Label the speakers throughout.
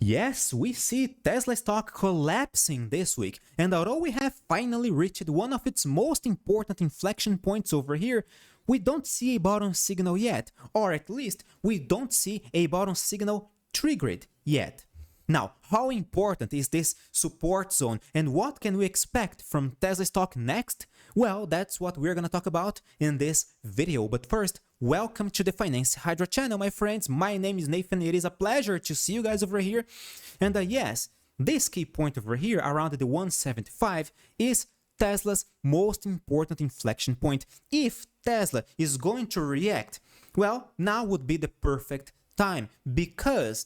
Speaker 1: Yes, we see Tesla stock collapsing this week, and although we have finally reached one of its most important inflection points over here, we don't see a bottom signal yet, or at least we don't see a bottom signal triggered yet. Now, how important is this support zone and what can we expect from Tesla stock next? Well, that's what we're gonna talk about in this video. But first, welcome to the Finance Hydra channel, my friends. My name is Nathan. It is a pleasure to see you guys over here. And yes, this key point over here around the 175 is Tesla's most important inflection point. If Tesla is going to react, well, now would be the perfect time because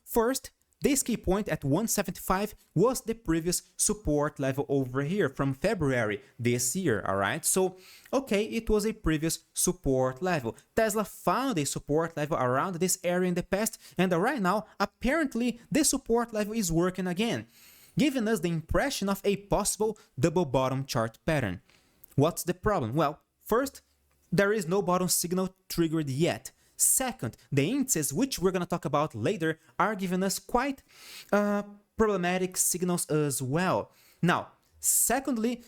Speaker 1: first, this key point at 175 was the previous support level over here from February this year, alright? So, okay, it was a previous support level. Tesla found a support level around this area in the past, and right now, apparently, the support level is working again, giving us the impression of a possible double bottom chart pattern. What's the problem? Well, first, there is no bottom signal triggered yet. Second, the indices, which we're going to talk about later, are giving us quite problematic signals as well. Now, secondly,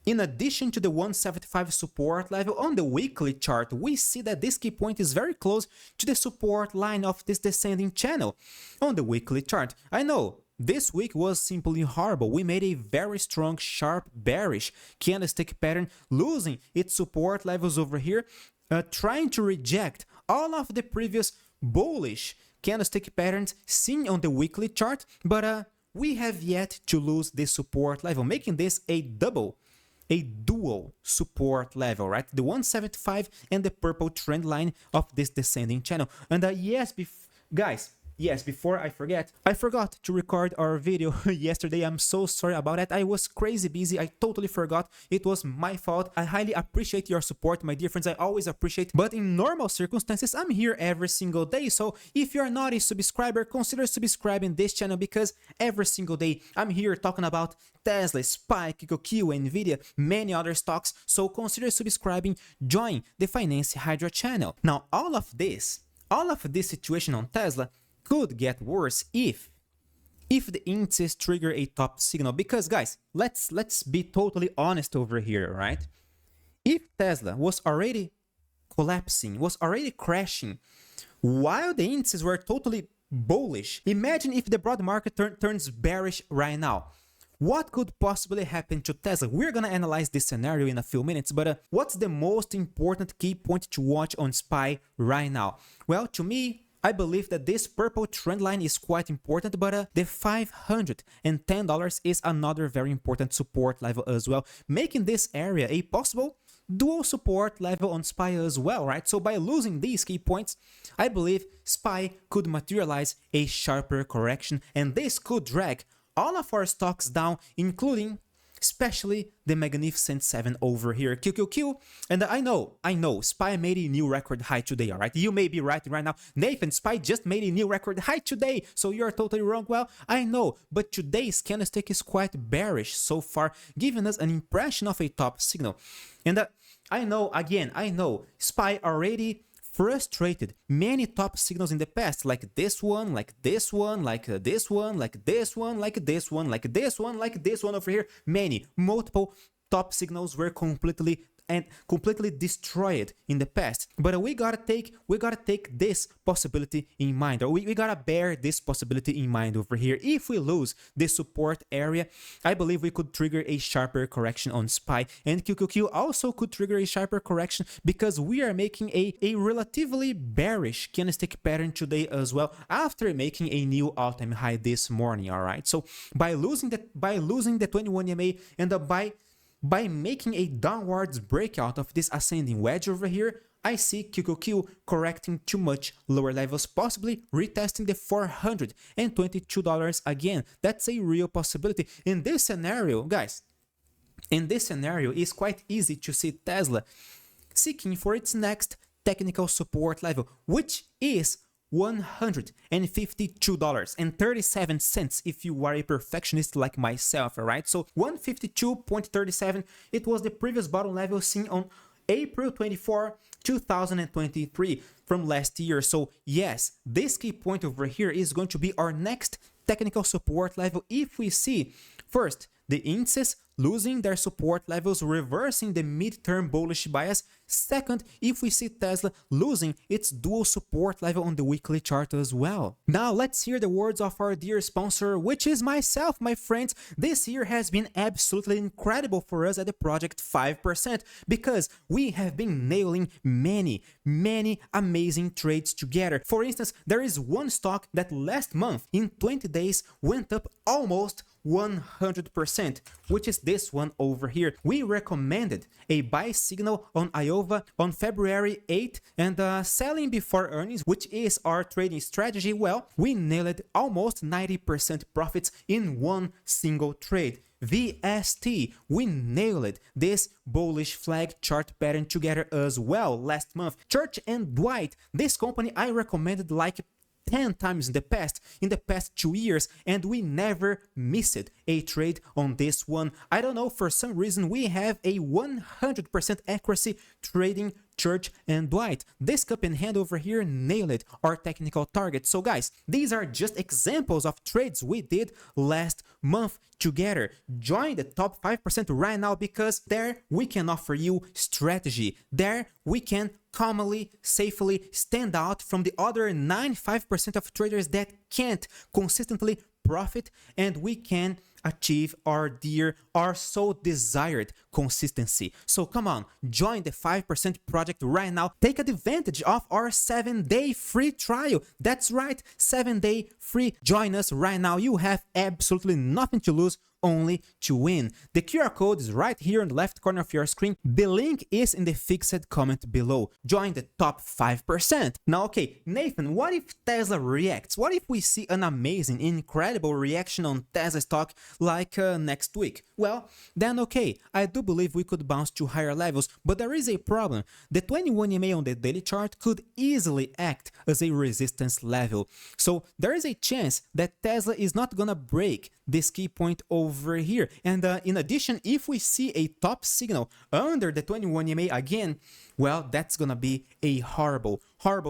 Speaker 1: in addition to the 175 support level on the weekly chart, we see that this key point is very close to the support line of this descending channel on the weekly chart. I know, this week was simply horrible. We made a very strong, sharp, bearish candlestick pattern, losing its support levels over here, trying to reject all of the previous bullish candlestick patterns seen on the weekly chart, but we have yet to lose this support level, making this a dual support level, right? The 175 and the purple trend line of this descending channel. And yes, guys, yes, before I forget, I forgot to record our video yesterday. I'm so sorry about that. I was crazy busy. I totally forgot. It was my fault. I highly appreciate your support, my dear friends. I always appreciate. But in normal circumstances, I'm here every single day. So if you're not a subscriber, consider subscribing this channel because every single day I'm here talking about Tesla, SPY, QQQ, Nvidia, many other stocks. So consider subscribing, join the Finance Hydra channel. Now, all of this situation on Tesla could get worse if the indices trigger a top signal, because guys, let's be totally honest over here, right? If Tesla was already collapsing, was already crashing while the indices were totally bullish, imagine if the broad market turns bearish right now. What could possibly happen to Tesla? We're gonna analyze this scenario in a few minutes, but what's the most important key point to watch on SPY right now? Well, to me, I believe that this purple trend line is quite important, but the $510 is another very important support level as well, making this area a possible dual support level on SPY as well, right? So by losing these key points, I believe SPY could materialize a sharper correction, and this could drag all of our stocks down, including especially the Magnificent 7 over here, QQQ. And I know, SPY made a new record high today, alright? You may be right now, Nathan, SPY just made a new record high today, so you're totally wrong. Well, I know, but today's candlestick is quite bearish so far, giving us an impression of a top signal. And I know, SPY already frustrated many top signals in the past, like this one, like this one, like this one, like this one, like this one, like this one, like this one over here. Multiple top signals were completely destroyed in the past. But we gotta take this possibility in mind, or we gotta bear this possibility in mind over here. If we lose this support area, I believe we could trigger a sharper correction on SPY, and QQQ also could trigger a sharper correction because we are making a relatively bearish candlestick pattern today as well, after making a new all-time high this morning. All right, so by losing the 21 EMA and by making a downwards breakout of this ascending wedge over here, I see QQQ correcting to much lower levels, possibly retesting the $422 again. That's a real possibility. In this scenario, guys, it's quite easy to see Tesla seeking for its next technical support level, which is $152.37 if you are a perfectionist like myself, alright? So 152.37, it was the previous bottom level seen on April 24, 2023 from last year. So yes, this key point over here is going to be our next technical support level if we see first the indices losing their support levels, reversing the midterm bullish bias. Second, if we see Tesla losing its dual support level on the weekly chart as well. Now let's hear the words of our dear sponsor, which is myself, my friends. This year has been absolutely incredible for us at the Project 5% because we have been nailing many amazing trades together. For instance, there is one stock that last month in 20 days went up almost 100%, which is this one over here. We recommended a buy signal on Iova on February 8th and selling before earnings, which is our trading strategy. Well, we nailed almost 90% profits in one single trade. VST, we nailed this bullish flag chart pattern together as well last month. Church and Dwight, this company I recommended like 10 times in the past 2 years, and we never missed a trade on this one. I don't know, for some reason we have a 100% accuracy trading Church and Dwight. This cup in hand over here nailed our technical target. So guys, these are just examples of trades we did last month together. Join the top 5% right now because there we can offer you strategy. There we can calmly, safely stand out from the other 95% of traders that can't consistently profit, and we can achieve our so desired consistency. So come on, join the 5% project right now. Take advantage of our 7-day free trial. That's right, 7-day free. Join us right now. You have absolutely nothing to lose, only to win. The QR code is right here in the left corner of your screen. The link is in the fixed comment below. Join the top 5%. Now, okay, Nathan, what if Tesla reacts? What if we see an amazing, incredible reaction on Tesla stock like next week? Well, then okay, I do believe we could bounce to higher levels, but there is a problem. The 21 EMA on the daily chart could easily act as a resistance level. So there is a chance that Tesla is not gonna break this key point over here. And in addition, if we see a top signal under the 21 EMA again, well, that's gonna be a horrible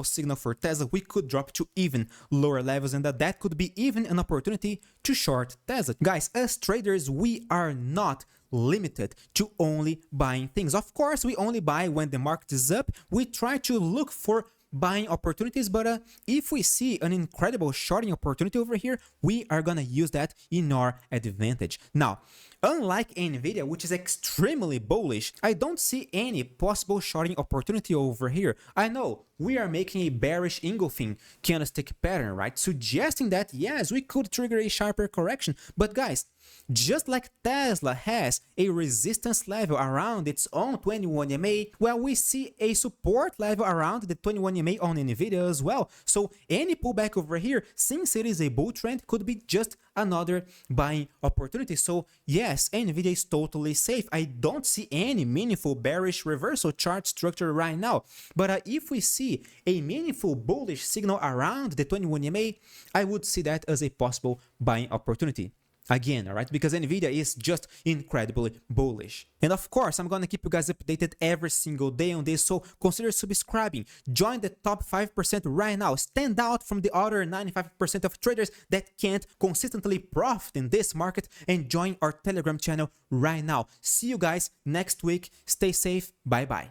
Speaker 1: signal for Tesla. We could drop to even lower levels, and that could be even an opportunity to short Tesla. Guys, as traders, we are not limited to only buying things. Of course, we only buy when the market is up. We try to look for buying opportunities, but if we see an incredible shorting opportunity over here, we are gonna use that in our advantage. Now, unlike Nvidia, which is extremely bullish, I don't see any possible shorting opportunity over here. I know we are making a bearish engulfing candlestick pattern, right? Suggesting that, yes, we could trigger a sharper correction. But guys, just like Tesla has a resistance level around its own 21 EMA, well, we see a support level around the 21 EMA on Nvidia as well. So any pullback over here, since it is a bull trend, could be just another buying opportunity. So yes, Nvidia is totally safe. I don't see any meaningful bearish reversal chart structure right now. But if we see a meaningful bullish signal around the 21 EMA, I would see that as a possible buying opportunity. Again, all right, because Nvidia is just incredibly bullish. And of course, I'm gonna keep you guys updated every single day on this, so consider subscribing. Join the top 5% right now. Stand out from the other 95% of traders that can't consistently profit in this market, and join our Telegram channel right now. See you guys next week. Stay safe. Bye bye.